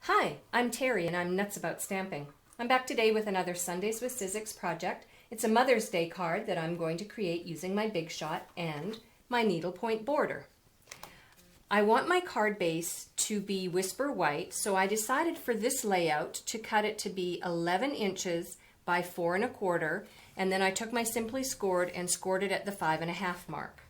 Hi, I'm Terry and I'm nuts about stamping. I'm back today with another Sundays with Sizzix project. It's a Mother's Day card that I'm going to create using my Big Shot and my needlepoint border. I want my card base to be whisper white, so I decided for this layout to cut it to be 11 inches by 4 1/4, and then I took my Simply Scored and scored it at the 5 1/2 mark.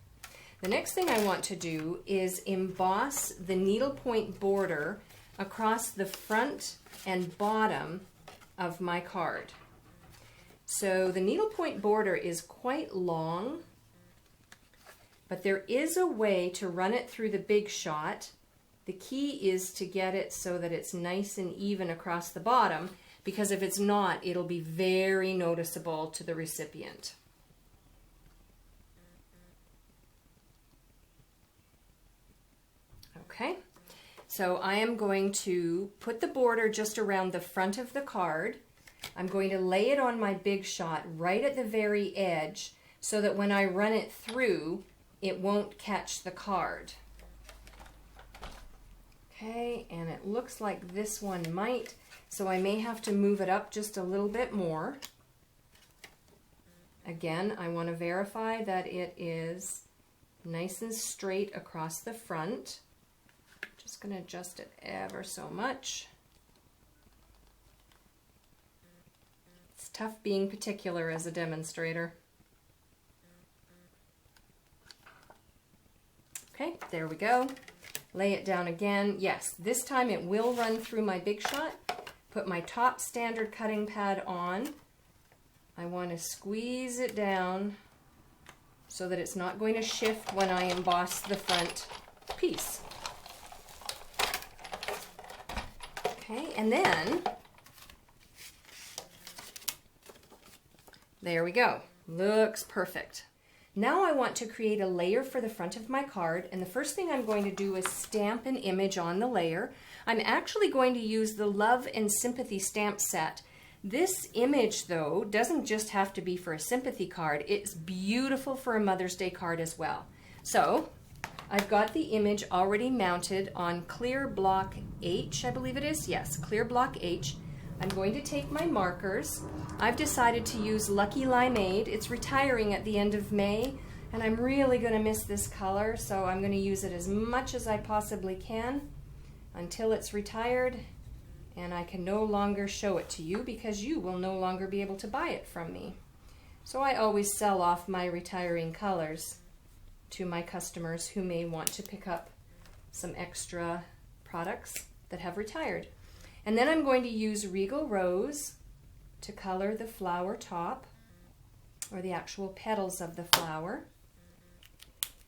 The next thing I want to do is emboss the needlepoint border across the front and bottom of my card. So the needlepoint border is quite long, but there is a way to run it through the Big Shot. The key is to get it so that it's nice and even across the bottom, because if it's not, it'll be very noticeable to the recipient. Okay. So I am going to put the border just around the front of the card. I'm going to lay it on my Big Shot right at the very edge so that when I run it through, it won't catch the card. Okay, and it looks like this one might, so I may have to move it up just a little bit more. Again, I want to verify that it is nice and straight across the front. Just going to adjust it ever so much. It's tough being particular as a demonstrator. Okay, there we go. Lay it down again. Yes, this time it will run through my Big Shot. Put my top standard cutting pad on. I want to squeeze it down so that it's not going to shift when I emboss the front piece. Okay, and then, there we go. Looks perfect. Now I want to create a layer for the front of my card, and the first thing I'm going to do is stamp an image on the layer. I'm actually going to use the Love and Sympathy stamp set. This image, though, doesn't just have to be for a sympathy card. It's beautiful for a Mother's Day card as well. So, I've got the image already mounted on clear block H, I believe it is. Yes, clear block H. I'm going to take my markers. I've decided to use Lucky Limeade. It's retiring at the end of May, and I'm really going to miss this color, so I'm going to use it as much as I possibly can until it's retired, and I can no longer show it to you because you will no longer be able to buy it from me. So I always sell off my retiring colors to my customers who may want to pick up some extra products that have retired. And then I'm going to use Regal Rose to color the flower top, or the actual petals of the flower.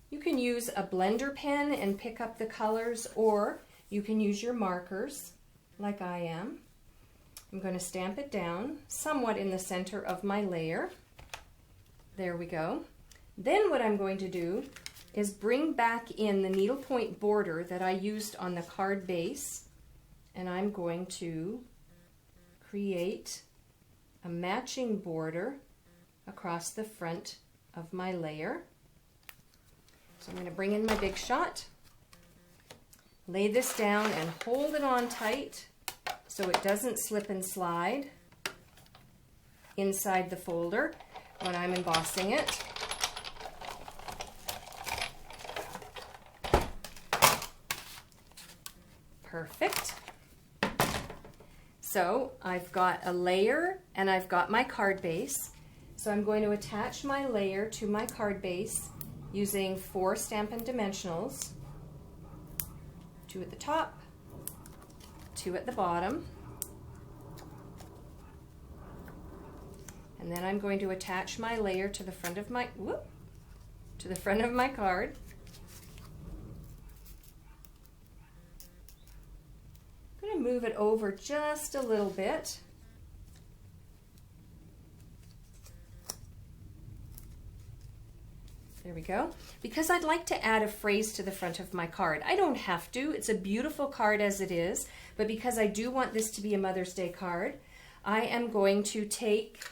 You can use a blender pen and pick up the colors, or you can use your markers like I am. I'm going to stamp it down somewhat in the center of my layer. There we go. Then what I'm going to do is bring back in the needlepoint border that I used on the card base, and I'm going to create a matching border across the front of my layer. So I'm going to bring in my Big Shot, lay this down and hold it on tight so it doesn't slip and slide inside the folder when I'm embossing it. Perfect. So I've got a layer and I've got my card base. So I'm going to attach my layer to my card base using 4 Stampin' Dimensionals. 2 at the top, 2 at the bottom. And then I'm going to attach my layer to the front of my card. Move it over just a little bit. There we go. Because I'd like to add a phrase to the front of my card. I don't have to. It's a beautiful card as it is, but because I do want this to be a Mother's Day card, I am going to take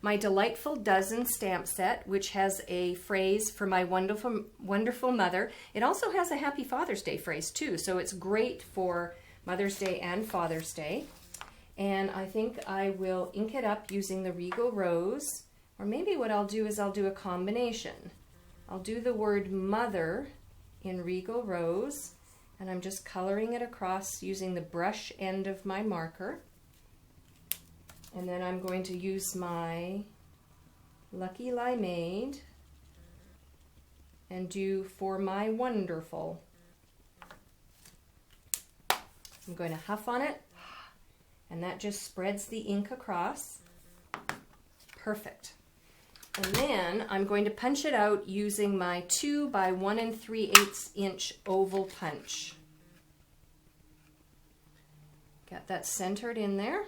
my Delightful Dozen stamp set, which has a phrase for my wonderful, wonderful mother. It also has a Happy Father's Day phrase too, so it's great for Mother's Day and Father's Day. And I think I will ink it up using the Regal Rose, or maybe what I'll do is I'll do a combination. I'll do the word mother in Regal Rose, and I'm just coloring it across using the brush end of my marker. And then I'm going to use my Lucky Limeade and do For My Wonderful. I'm going to huff on it, and that just spreads the ink across. Perfect. And then I'm going to punch it out using my 2 by 1 3/8 inch oval punch. Get that centered in there.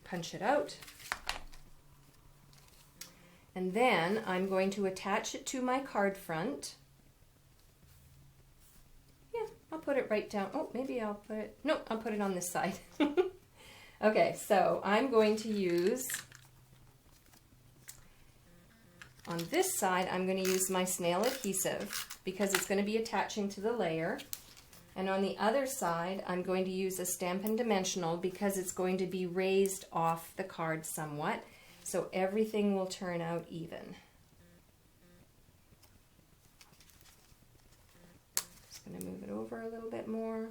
Punch it out. And then I'm going to attach it to my card front. Yeah, I'll put it right down. Oh, maybe I'll put it, no, I'll put it on this side. Okay, so I'm going to use, on this side, I'm going to use my snail adhesive because it's going to be attaching to the layer. And on the other side, I'm going to use a Stampin' Dimensional because it's going to be raised off the card somewhat, so everything will turn out even. Just going to move it over a little bit more.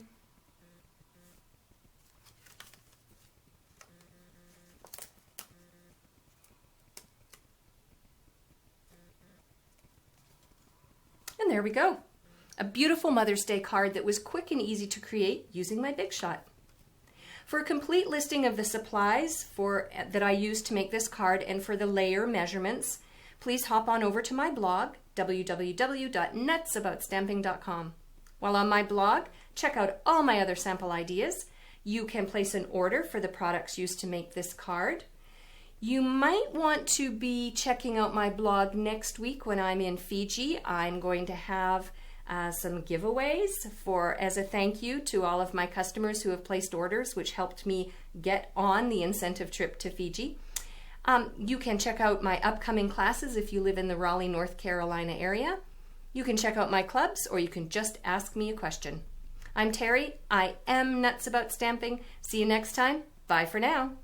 And there we go. A beautiful Mother's Day card that was quick and easy to create using my Big Shot. For a complete listing of the supplies that I used to make this card and for the layer measurements, please hop on over to my blog, www.nutsaboutsstamping.com. While on my blog, check out all my other sample ideas. You can place an order for the products used to make this card. You might want to be checking out my blog next week when I'm in Fiji. I'm going to have some giveaways as a thank you to all of my customers who have placed orders, which helped me get on the incentive trip to Fiji. You can check out my upcoming classes if you live in the Raleigh, North Carolina area. You can check out my clubs, or you can just ask me a question. I'm Terry. I am Nuts About Stamping. See you next time. Bye for now.